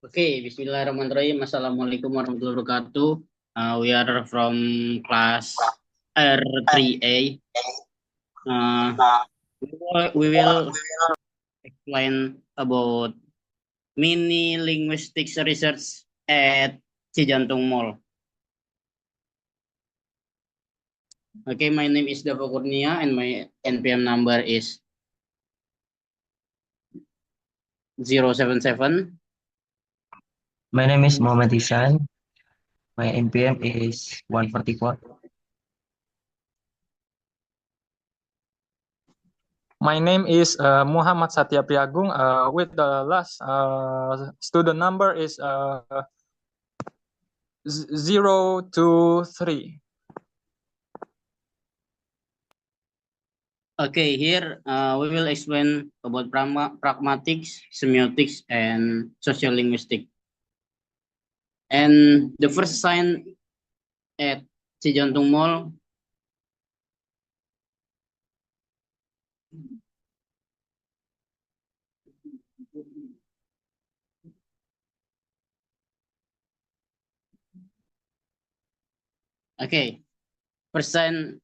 Okay, Bismillahirrahmanirrahim. Assalamualaikum warahmatullahi wabarakatuh. We are from class R3A. Uh, we will explain about mini linguistics research at Cijantung Mall. Okay, my name is Dava Kurnia and my NPM number is 077. My name is Muhammad Ishan. My NPM is 144. My name is Muhammad Satya Priagung. With the last student number is 023. Okay, here we will explain about pragmatics, semiotics, and social linguistics. And the first sign at Cijantung Mall. Okay, first sign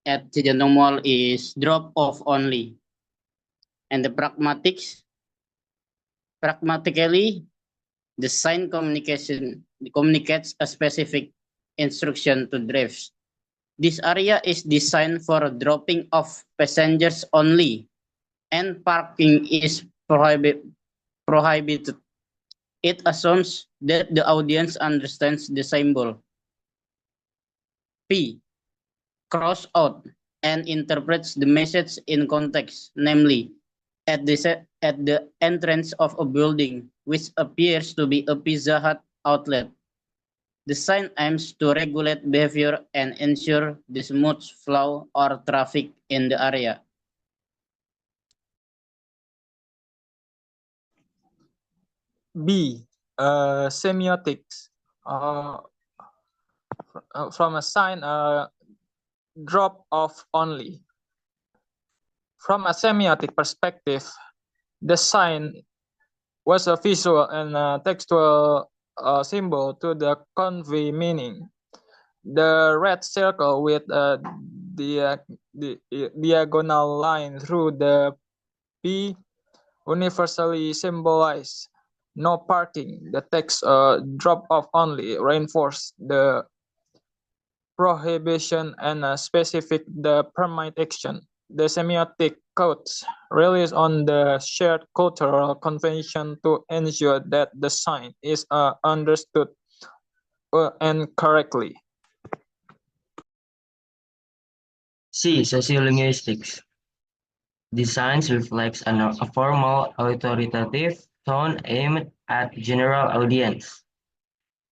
at Cijantung Mall is drop off only. And the pragmatically, the sign communicates a specific instruction to drivers. This area is designed for dropping off passengers only, and parking is prohibited. It assumes that the audience understands the symbol. P. Cross out and interprets the message in context, namely, at the entrance of a building, which appears to be a Pizza Hut outlet. The sign aims to regulate behavior and ensure the smooth flow or traffic in the area. B. Semiotics. From a sign, drop off only. From a semiotic perspective, the sign was a visual and textual symbol to convey meaning. The red circle with the diagonal line through the P universally symbolize no parking. The text drop off only reinforce the prohibition and specific the permit action. The semiotic codes relies on the shared cultural convention to ensure that the sign is understood and correctly. C. Sociolinguistics. Designs reflects a formal, authoritative tone aimed at general audience.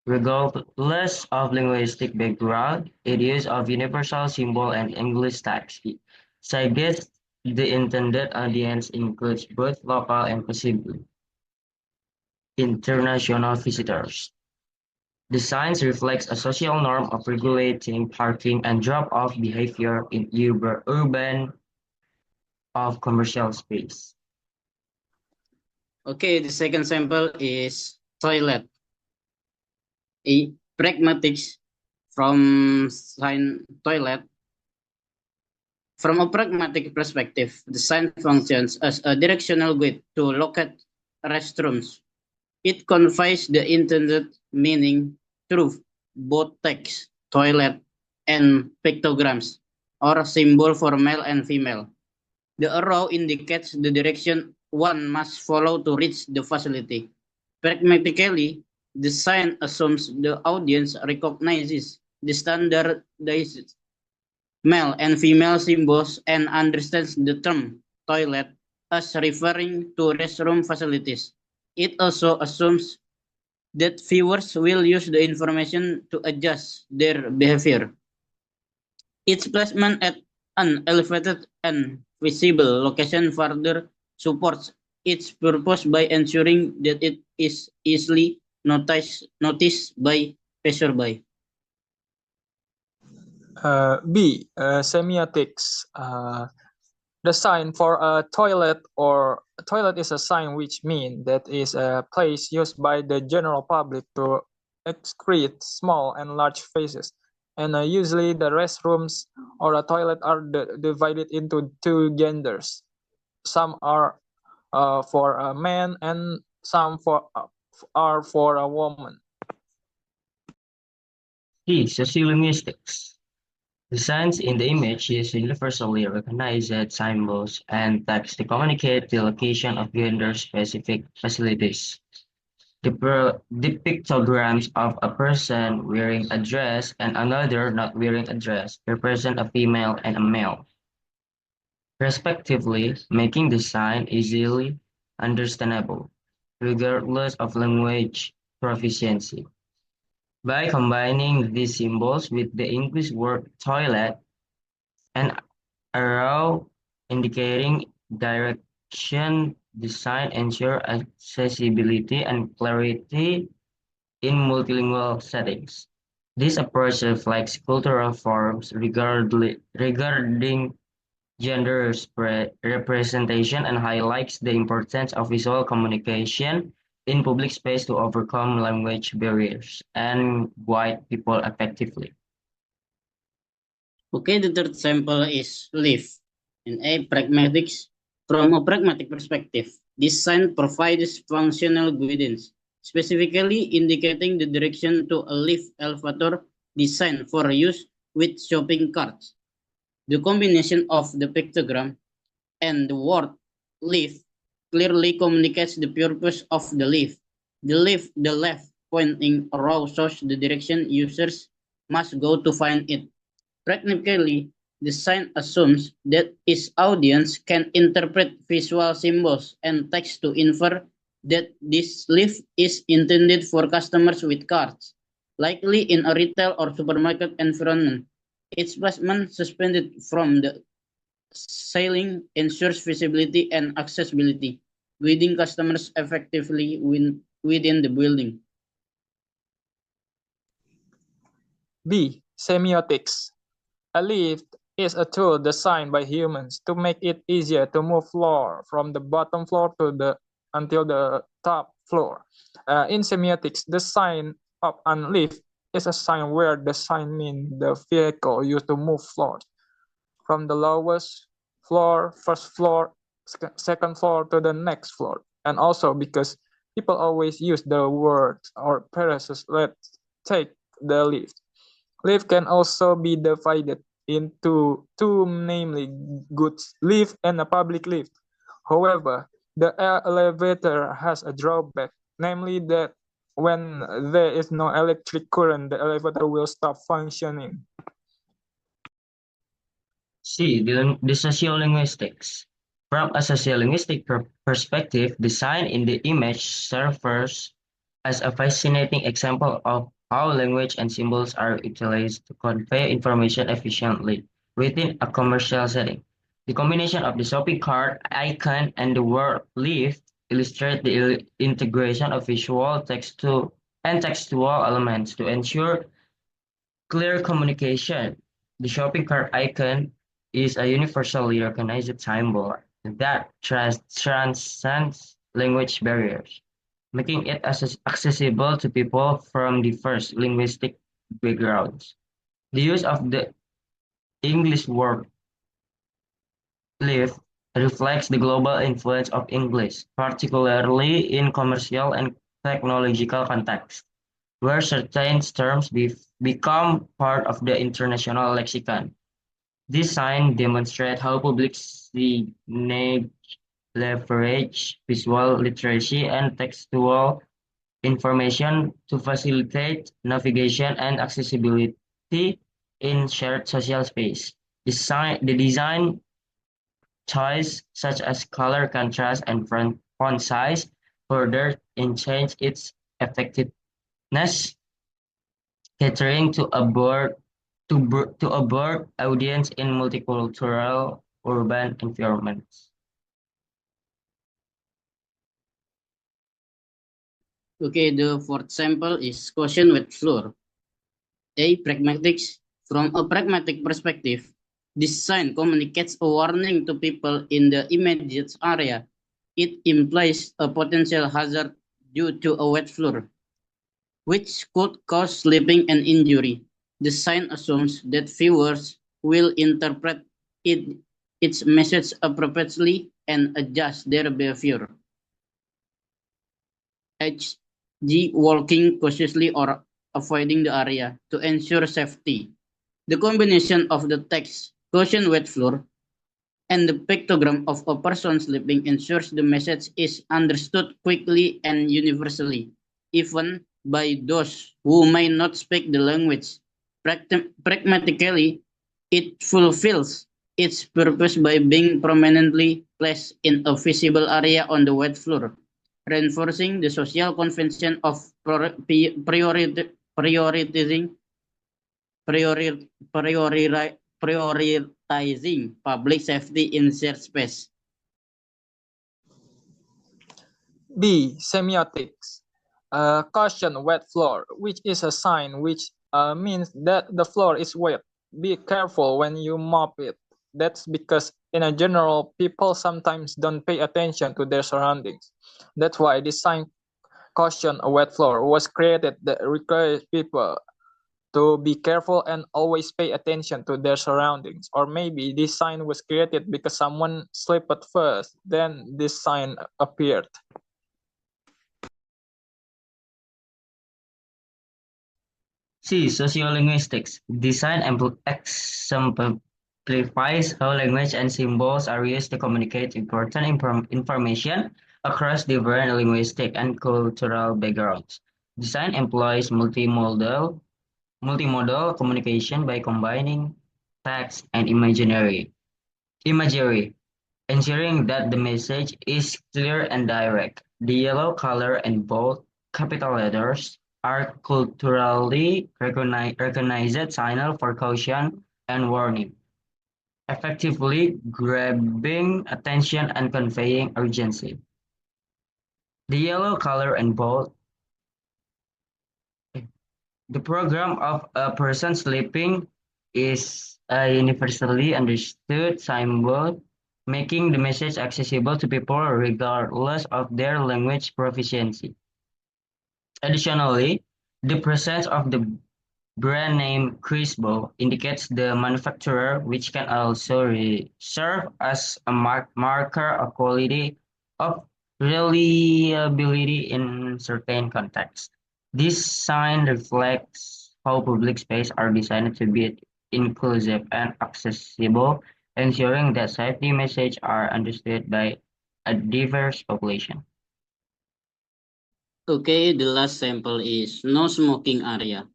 Regardless of linguistic background, it use of universal symbol and English text suggests the intended audience includes both local and possibly international visitors. The signs reflects a social norm of regulating parking and drop-off behavior in urban of commercial space. Okay, the second sample is toilet. A pragmatics from sign toilet. From a pragmatic perspective, the sign functions as a directional guide to locate restrooms. It conveys the intended meaning through both text, toilet, and pictograms, or symbol for male and female. The arrow indicates the direction one must follow to reach the facility. Pragmatically, the sign assumes the audience recognizes the standardized male and female symbols and understands the term toilet as referring to restroom facilities. It also assumes that viewers will use the information to adjust their behavior. Its placement at an elevated and visible location further supports its purpose by ensuring that it is easily noticed by passerby. B. Semiotics. The sign for a toilet or toilet is a sign which means that is a place used by the general public to excrete small and large feces. And usually the restrooms or a toilet are divided into two genders. Some are for a man and some are for a woman. C. Sociolinguistics. The signs in the image use universally recognized symbols and text to communicate the location of gender-specific facilities. The pictograms of a person wearing a dress and another not wearing a dress represent a female and a male, respectively, making the sign easily understandable, regardless of language proficiency. By combining these symbols with the English word toilet, an arrow indicating direction design ensure accessibility and clarity in multilingual settings. This approach reflects cultural forms regarding gender representation and highlights the importance of visual communication in public space to overcome language barriers and guide people effectively. Okay, the third sample is leaf. In a pragmatics, from a pragmatic perspective, this sign provides functional guidance, specifically indicating the direction to a lift elevator designed for use with shopping carts. The combination of the pictogram and the word lift clearly communicates the purpose of the lift. The left pointing arrow shows the direction users must go to find it. Practically, the sign assumes that its audience can interpret visual symbols and text to infer that this lift is intended for customers with carts, likely in a retail or supermarket environment. Its placement suspended from the ceiling ensures visibility and accessibility, guiding customers effectively within the building. B. Semiotics. A lift is a tool designed by humans to make it easier to move floor from the bottom floor to until the top floor. In semiotics, the sign of a lift is a sign where the sign means the vehicle used to move floors from the lowest floor, first floor, second floor to the next floor. And also because people always use the words or phrases, let's take the lift. Lift can also be divided into two, namely goods lift and a public lift. However, the elevator has a drawback, namely that when there is no electric current, the elevator will stop functioning. C. The sociolinguistics. From a sociolinguistic perspective, the sign in the image serves as a fascinating example of how language and symbols are utilized to convey information efficiently within a commercial setting. The combination of the shopping cart icon and the word lift illustrate the integration of visual textual elements to ensure clear communication. The shopping cart icon is a universally recognized symbol that transcends language barriers, making it accessible to people from diverse linguistic backgrounds. The use of the English word lift reflects the global influence of English, particularly in commercial and technological contexts, where certain terms become part of the international lexicon. This sign demonstrates how public signage leverage visual literacy and textual information to facilitate navigation and accessibility in shared social space. The design choice, such as color contrast and font size, further enhance its effectiveness, catering to a broad audience in multicultural urban environments. Okay, the fourth sample is question with floor. A. Pragmatics. From a pragmatic perspective, this sign communicates a warning to people in the immediate area. it implies a potential hazard due to a wet floor, which could cause slipping and injury. The sign assumes that viewers will interpret its message appropriately and adjust their behavior. H.G. walking cautiously or avoiding the area to ensure safety. The combination of the text "caution wet floor" and the pictogram of a person sleeping ensures the message is understood quickly and universally, even by those who may not speak the language. Pragmatically, it fulfills its purpose by being prominently placed in a visible area on the wet floor, reinforcing the social convention of prioritizing prioritizing public safety in shared space. B. Semiotics. Caution wet floor, which is a sign which means that the floor is wet. Be careful when you mop it. That's because in a general, people sometimes don't pay attention to their surroundings. That's why this sign caution a wet floor was created that requires people to be careful and always pay attention to their surroundings. Or maybe this sign was created because someone slipped first, then this sign appeared. C. Sociolinguistics. Design exemplifies how language and symbols are used to communicate important information across different linguistic and cultural backgrounds. Design employs multimodal communication by combining text and imagery, ensuring that the message is clear and direct. The yellow color and bold capital letters are culturally recognized signal for caution and warning, effectively grabbing attention and conveying urgency. The yellow color and bold the program of a person sleeping is a universally understood symbol, making the message accessible to people regardless of their language proficiency. Additionally, the presence of the brand name Crispo indicates the manufacturer, which can also serve as a marker of quality of reliability in certain contexts. This sign reflects how public spaces are designed to be inclusive and accessible, ensuring that safety messages are understood by a diverse population. Okay, the last sample is no smoking area.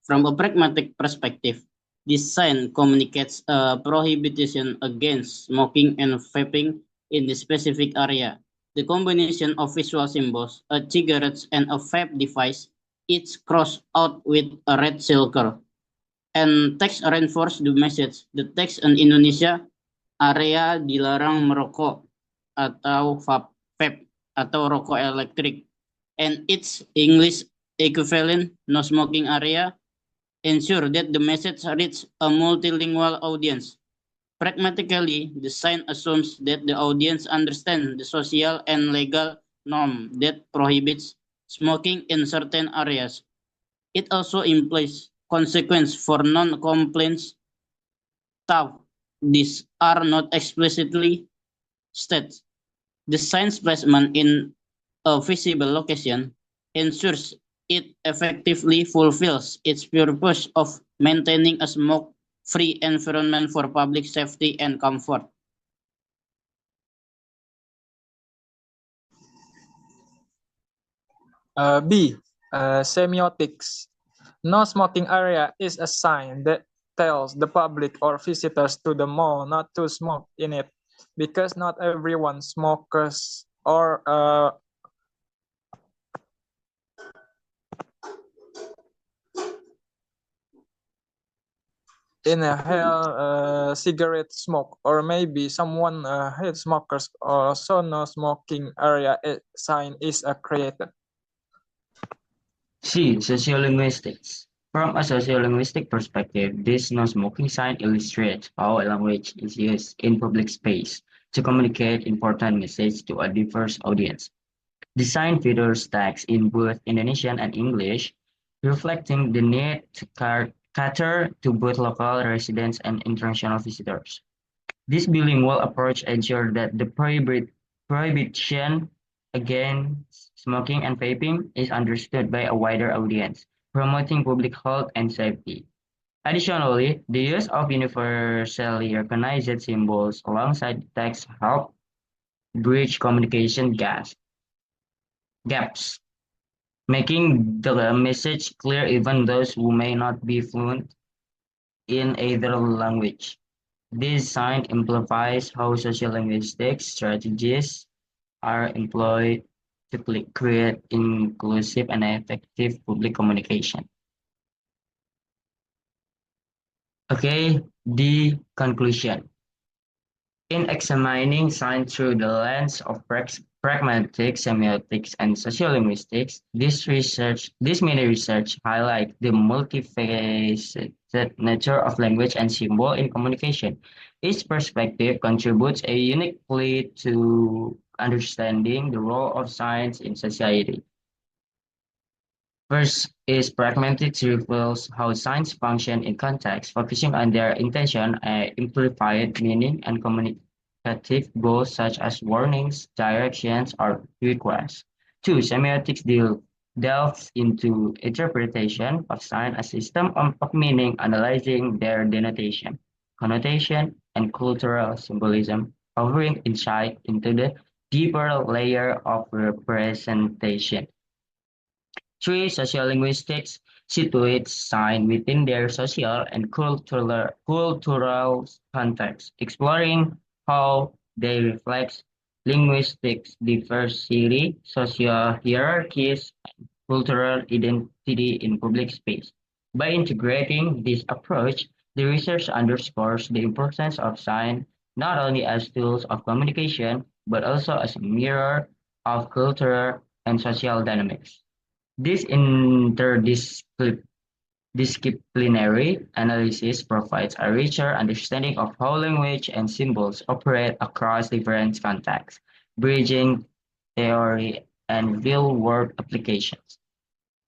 From a pragmatic perspective, this sign communicates a prohibition against smoking and vaping in the specific area. The combination of visual symbols, a cigarette and a vape device, each crossed out with a red circle, and text reinforce the message. The text in Indonesia, area dilarang merokok atau vape atau rokok elektrik, and its English equivalent, no smoking area, ensure that the message reaches a multilingual audience. Pragmatically, the sign assumes that the audience understands the social and legal norm that prohibits smoking in certain areas. It also implies consequence for non-compliance. These are not explicitly stated. The sign's placement in a visible location ensures it effectively fulfills its purpose of maintaining a smoke-free environment for public safety and comfort. B. Semiotics. No smoking area is a sign that tells the public or visitors to the mall not to smoke in it, because not everyone smokes or inhale cigarette smoke, or maybe someone hates smokers, or so no smoking area sign is created. C. Sociolinguistics. From a sociolinguistic perspective, this no-smoking sign illustrates how language is used in public space to communicate important messages to a diverse audience. Design features text in both Indonesian and English, reflecting the need to cater to both local residents and international visitors. This bilingual approach ensures that the prohibition against smoking and vaping is understood by a wider audience, promoting public health and safety. Additionally, the use of universally recognized symbols alongside text help bridge communication gaps, making the message clear even those who may not be fluent in either language. This sign amplifies how social linguistics strategies are employed to create inclusive and effective public communication. Okay, the conclusion. In examining science through the lens of pragmatic semiotics and sociolinguistics, this mini research highlight the multifaceted nature of language and symbol in communication. Each perspective contributes uniquely to understanding the role of science in society. First is pragmatic reveals how signs function in context, focusing on their intention, implied meaning, and communicative goals such as warnings, directions, or requests. Two, semiotics delves into interpretation of sign as system of meaning, analyzing their denotation, connotation, and cultural symbolism, offering insight into the deeper layer of representation. Three, sociolinguistics situates sign within their social and cultural context, exploring how they reflect linguistic diversity, social hierarchies, and cultural identity in public space. By integrating this approach, the research underscores the importance of sign not only as tools of communication, but also as a mirror of cultural and social dynamics. This interdisciplinary analysis provides a richer understanding of how language and symbols operate across different contexts, bridging theory and real-world applications.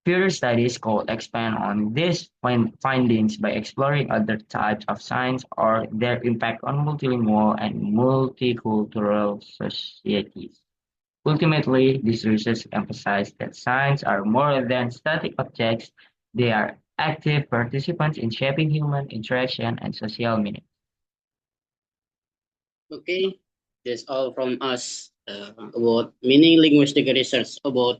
Further studies could expand on these findings by exploring other types of signs or their impact on multilingual and multicultural societies. Ultimately, this research emphasized that signs are more than static objects, they are active participants in shaping human interaction and social meaning. Okay, that's all from us about mini linguistic research about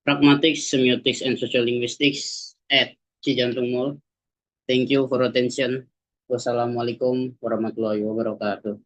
pragmatics, semiotics, and social linguistics at Cijantung Mall. Thank you for attention. Wassalamualaikum warahmatullahi wabarakatuh.